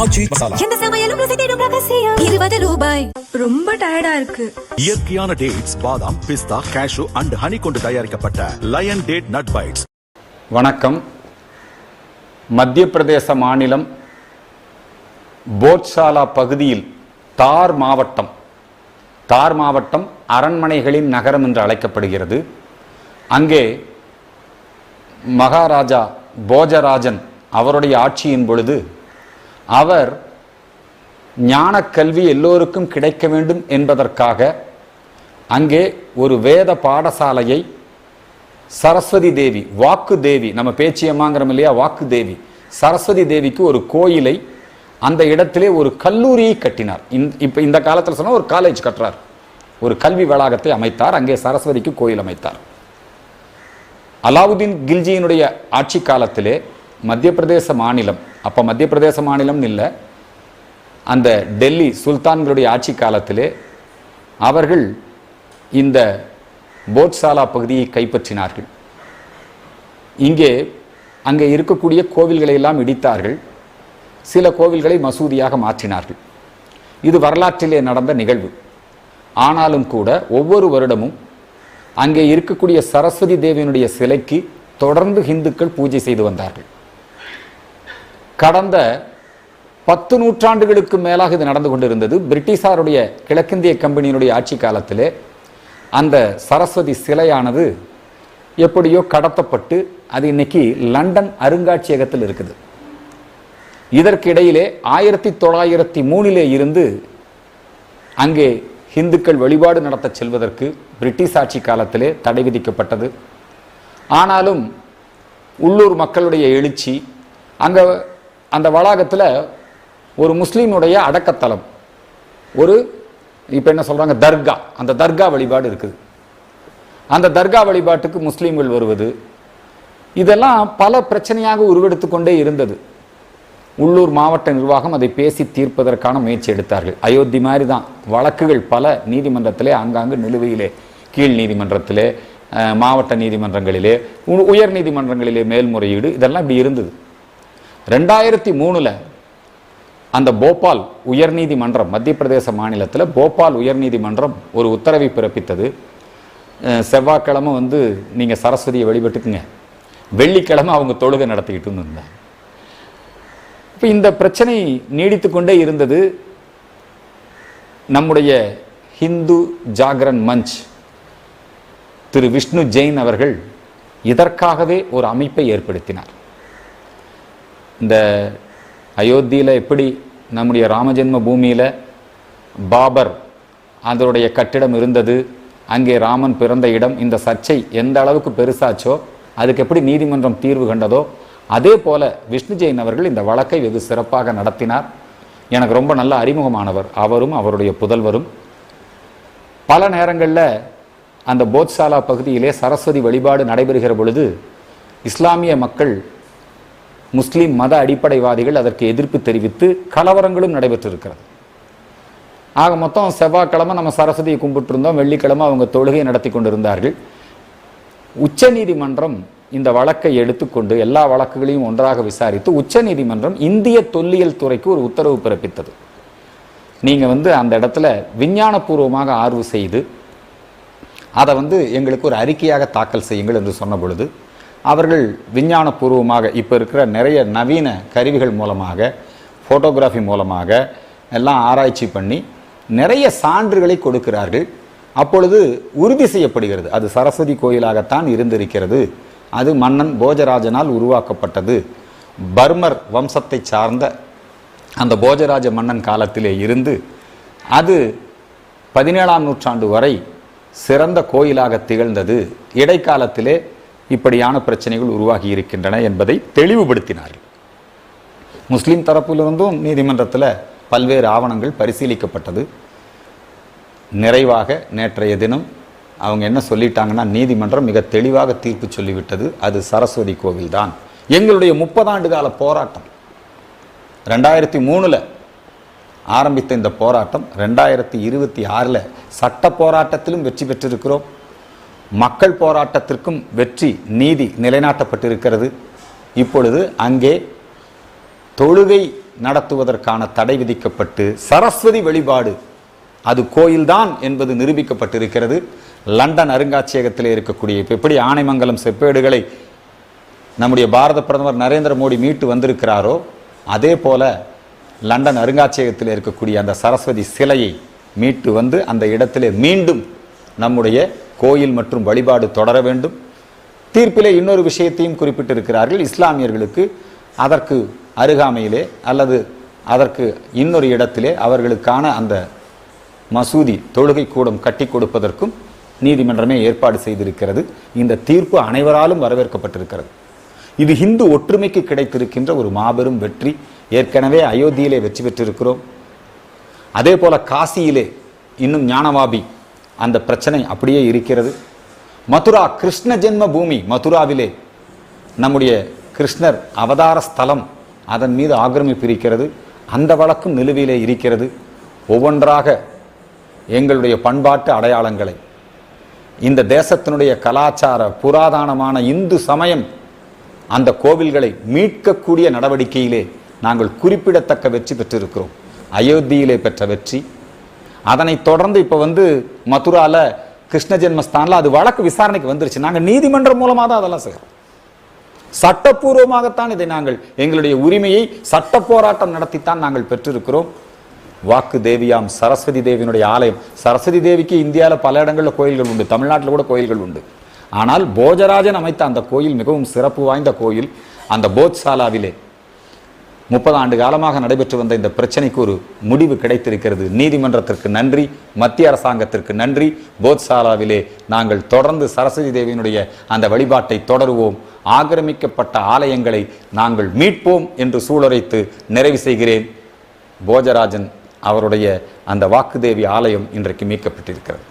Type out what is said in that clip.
ஆச்சி மசாலா. எந்த சமையலும் ருசி தேடும் ரகசியம். 20 ரூபாய். ரொம்ப டயர்டா இருக்கு. இயற்கையான டேட்ஸ், பாதாம், பிஸ்தா, கேஷு அண்ட் ஹனி கொண்டு தயாரிக்கப்பட்ட லயன் டேட் நட் பைட்ஸ். வணக்கம். மத்திய பிரதேச மாநிலம் போத்சாலா பகுதியில் தார் மாவட்டம் அரண்மனைகளின் நகரம் என்று அழைக்கப்படுகிறது. அங்கே மகாராஜா போஜராஜன் அவருடைய ஆட்சியின் பொழுது அவர் ஞான கல்வி எல்லோருக்கும் கிடைக்க வேண்டும் என்பதற்காக அங்கே ஒரு வேத பாடசாலையை சரஸ்வதி தேவி, வாக்கு தேவி, நம்ம பேச்சியம்மாங்கிறோம் இல்லையா, வாக்கு தேவி, சரஸ்வதி தேவிக்கு ஒரு கோயிலை, அந்த இடத்திலே ஒரு கல்லூரியை கட்டினார். இப்போ இந்த காலத்தில் சொன்னால் ஒரு காலேஜ் கட்டுறார், ஒரு கல்வி வளாகத்தை அமைத்தார். அங்கே சரஸ்வதிக்கு கோயில் அமைத்தார். அலாவுதீன் கில்ஜியினுடைய ஆட்சி காலத்திலே மத்திய பிரதேச மாநிலம், அப்போ மத்திய பிரதேச மாநிலம் இல்லை, அந்த டெல்லி சுல்தான்களுடைய ஆட்சி காலத்திலே அவர்கள் இந்த போத்சாலா பகுதியை கைப்பற்றினார்கள். அங்கே இருக்கக்கூடிய கோவில்களை எல்லாம் இடித்தார்கள், சில கோவில்களை மசூதியாக மாற்றினார்கள். இது வரலாற்றிலே நடந்த நிகழ்வு. ஆனாலும் கூட ஒவ்வொரு வருடமும் அங்கே இருக்கக்கூடிய சரஸ்வதி தேவியினுடைய சிலைக்கு தொடர்ந்து இந்துக்கள் பூஜை செய்து வந்தார்கள். கடந்த 10 நூற்றாண்டுகளுக்கு மேலாக இது நடந்து கொண்டிருந்தது. பிரிட்டிஷாருடைய கிழக்கிந்திய கம்பெனியினுடைய ஆட்சி காலத்திலே அந்த சரஸ்வதி சிலையானது எப்படியோ கடத்தப்பட்டு அது இன்னைக்கு லண்டன் அருங்காட்சியகத்தில் இருக்குது. இதற்கு இடையிலே 1903 இருந்து அங்கே இந்துக்கள் வழிபாடு நடத்த செல்வதற்கு பிரிட்டிஷ் ஆட்சி காலத்திலே தடை விதிக்கப்பட்டது. ஆனாலும் உள்ளூர் மக்களுடைய எழுச்சி, அங்கே அந்த வளாகத்தில் ஒரு முஸ்லீமுடைய அடக்கத்தலம், ஒரு இப்போ என்ன சொல்கிறாங்க தர்கா, அந்த தர்கா வழிபாடு இருக்குது. அந்த தர்கா வழிபாட்டுக்கு முஸ்லீம்கள் வருவது, இதெல்லாம் பல பிரச்சனையாக உருவெடுத்து கொண்டே இருந்தது. உள்ளூர் மாவட்ட நிர்வாகம் அதை பேசி தீர்ப்பதற்கான முயற்சி எடுத்தார்கள். அயோத்தி மாதிரி தான் வழக்குகள் பல நீதிமன்றத்திலே ஆங்காங்கு நிலுவையிலே, கீழ் நீதிமன்றத்திலே, மாவட்ட நீதிமன்றங்களிலே, உயர் நீதிமன்றங்களிலே மேல்முறையீடு, இதெல்லாம் இப்படி இருந்தது. 2003 அந்த போபால் உயர்நீதிமன்றம், மத்திய பிரதேச மாநிலத்தில் போபால் உயர்நீதிமன்றம் ஒரு உத்தரவை பிறப்பித்தது. செவ்வாய்க்கிழமை நீங்கள் சரஸ்வதியை வழிபட்டுக்குங்க, வெள்ளிக்கிழமை அவங்க தொழுகை நடத்திக்கிட்டு இருந்தாங்க. இப்போ இந்த பிரச்சனை நீடித்து கொண்டே இருந்தது. நம்முடைய ஹிந்து ஜாகரன் மஞ்ச் திரு விஷ்ணு ஜெயின் அவர்கள் இதற்காகவே ஒரு அமைப்பை ஏற்படுத்தினார். இந்த அயோத்தியில் எப்படி நம்முடைய ராமஜென்ம பூமியில் பாபர் அதனுடைய கட்டிடம் இருந்தது, அங்கே ராமன் பிறந்த இடம், இந்த சர்ச்சை எந்த அளவுக்கு பெருசாச்சோ, அதுக்கு எப்படி நீதிமன்றம் தீர்வு கண்டதோ, அதே போல விஷ்ணு ஜெயின் அவர்கள் இந்த வழக்கை வெகு சிறப்பாக நடத்தினார். எனக்கு ரொம்ப நல்ல அறிமுகமானவர் அவரும் அவருடைய புதல்வரும். பல நேரங்களில் அந்த போத்சாலா பகுதியிலே சரஸ்வதி வழிபாடு நடைபெறுகிற பொழுது இஸ்லாமிய மக்கள், முஸ்லீம் மத அடிப்படைவாதிகள் அதற்கு எதிர்ப்பு தெரிவித்து கலவரங்களும் நடைபெற்றிருக்கிறது. ஆக மொத்தம் செவ்வாய்க்கிழமை நம்ம சரஸ்வதியை கும்பிட்டு இருந்தோம், வெள்ளிக்கிழமை அவங்க தொழுகை நடத்தி கொண்டிருந்தார்கள். உச்ச நீதிமன்றம் இந்த வழக்கை எடுத்துக்கொண்டு எல்லா வழக்குகளையும் ஒன்றாக விசாரித்து உச்ச நீதிமன்றம் இந்திய தொல்லியல் துறைக்கு ஒரு உத்தரவு பிறப்பித்தது. நீங்கள் அந்த இடத்துல விஞ்ஞானபூர்வமாக ஆய்வு செய்து அதை எங்களுக்கு ஒரு அறிக்கையாக தாக்கல் செய்யுங்கள் என்று சொன்ன பொழுது அவர்கள் விஞ்ஞானபூர்வமாக இப்போ இருக்கிற நிறைய நவீன கருவிகள் மூலமாக, ஃபோட்டோகிராஃபி மூலமாக எல்லாம் ஆராய்ச்சி பண்ணி நிறைய சான்றுகளை கொடுக்கிறார்கள். அப்பொழுது உறுதி செய்யப்படுகிறது அது சரஸ்வதி கோயிலாகத்தான் இருந்திருக்கிறது, அது மன்னன் போஜராஜனால் உருவாக்கப்பட்டது, பர்மர் வம்சத்தை சார்ந்த அந்த போஜராஜ மன்னன் காலத்திலே இருந்து அது 17ஆம் நூற்றாண்டு வரை சிறந்த கோயிலாக திகழ்ந்தது, இடைக்காலத்திலே இப்படியான பிரச்சனைகள் உருவாகி இருக்கின்றன என்பதை தெளிவுபடுத்தினார்கள். முஸ்லீம் தரப்பிலிருந்தும் நீதிமன்றத்தில் பல்வேறு ஆவணங்கள் பரிசீலிக்கப்பட்டது. நிறைவாக நேற்றைய தினம் அவங்க என்ன சொல்லிட்டாங்கன்னா, நீதிமன்றம் மிக தெளிவாக தீர்ப்பு சொல்லிவிட்டது, அது சரஸ்வதி கோவில் தான். எங்களுடைய 30 ஆண்டு கால போராட்டம் 2003 ஆரம்பித்த இந்த போராட்டம் 2026 சட்ட போராட்டத்திலும் வெற்றி பெற்றிருக்கிறோம். மக்கள் போராட்டத்திற்கும் வெற்றி, நீதி நிலைநாட்டப்பட்டிருக்கிறது. இப்பொழுது அங்கே தொழுகை நடத்துவதற்கான தடை விதிக்கப்பட்டு சரஸ்வதி வழிபாடு அது கோயில்தான் என்பது நிரூபிக்கப்பட்டிருக்கிறது. லண்டன் அருங்காட்சியகத்திலே இருக்கக்கூடிய எப்படி ஆனைமங்கலம் செப்பேடுகளை நம்முடைய பாரத பிரதமர் நரேந்திர மோடி மீட்டு வந்திருக்கிறாரோ அதே போல லண்டன் அருங்காட்சியகத்தில் இருக்கக்கூடிய அந்த சரஸ்வதி சிலையை மீட்டு வந்து அந்த இடத்திலே மீண்டும் நம்முடைய கோயில் மற்றும் வழிபாடு தொடர வேண்டும். தீர்ப்பிலே இன்னொரு விஷயத்தையும் குறிப்பிட்டிருக்கிறார்கள். இஸ்லாமியர்களுக்கு அதற்கு அருகாமையிலே அல்லது அதற்கு இன்னொரு இடத்திலே அவர்களுக்கான அந்த மசூதி தொழுகை கூடம் கட்டி கொடுப்பதற்கும் நீதிமன்றமே ஏற்பாடு செய்திருக்கிறது. இந்த தீர்ப்பு அனைவராலும் வரவேற்கப்பட்டிருக்கிறது. இது இந்து ஒற்றுமைக்கு கிடைத்திருக்கின்ற ஒரு மாபெரும் வெற்றி. ஏற்கனவே அயோத்தியிலே வெற்றி பெற்றிருக்கிறோம். அதே போல காசியிலே இன்னும் ஞானவாபி அந்த பிரச்சனை அப்படியே இருக்கிறது. மதுரா கிருஷ்ண ஜென்ம பூமி, மதுராவிலே நம்முடைய கிருஷ்ணர் அவதார ஸ்தலம், அதன் மீது ஆக்கிரமிப்பு இருக்கிறது. அந்த வழக்கும் நிலுவையிலே இருக்கிறது. ஒவ்வொன்றாக எங்களுடைய பண்பாட்டு அடையாளங்களை, இந்த தேசத்தினுடைய கலாச்சார புராதனமான இந்து சமயம் அந்த கோவில்களை மீட்கக்கூடிய நடவடிக்கையிலே நாங்கள் குறிப்பிடத்தக்க வெற்றி பெற்றிருக்கிறோம். அயோத்தியிலே பெற்ற வெற்றி, அதனைத் தொடர்ந்து இப்போ மதுரால கிருஷ்ண ஜென்மஸ்தானில் அது வழக்கு விசாரணைக்கு வந்துருச்சு. நாங்கள் நீதிமன்றம் மூலமாக தான் அதெல்லாம் செய்கிறோம். சட்டப்பூர்வமாகத்தான் இதை நாங்கள் எங்களுடைய உரிமையை சட்ட போராட்டம் நடத்தித்தான் நாங்கள் பெற்றிருக்கிறோம். வாக்கு தேவியாம் சரஸ்வதி தேவியினுடைய ஆலயம். சரஸ்வதி தேவிக்கு இந்தியாவில் பல இடங்களில் கோயில்கள் உண்டு, தமிழ்நாட்டில் கூட கோயில்கள் உண்டு. ஆனால் போஜராஜன் அமைத்த அந்த கோயில் மிகவும் சிறப்பு வாய்ந்த கோயில். அந்த போத்சாலாவிலே 30 ஆண்டு காலமாக நடைபெற்று வந்த இந்த பிரச்சனைக்கு ஒரு முடிவு கிடைத்திருக்கிறது. நீதிமன்றத்திற்கு நன்றி, மத்திய அரசாங்கத்திற்கு நன்றி. போத்சாலாவிலே நாங்கள் தொடர்ந்து சரஸ்வதி தேவியினுடைய அந்த வழிபாட்டை தொடருவோம். ஆக்கிரமிக்கப்பட்ட ஆலயங்களை நாங்கள் மீட்போம் என்று சூளுரைத்து நிறைவு செய்கிறேன். போஜராஜன் அவருடைய அந்த வாக்குதேவி ஆலயம் இன்றைக்கு மீட்கப்பட்டிருக்கிறது.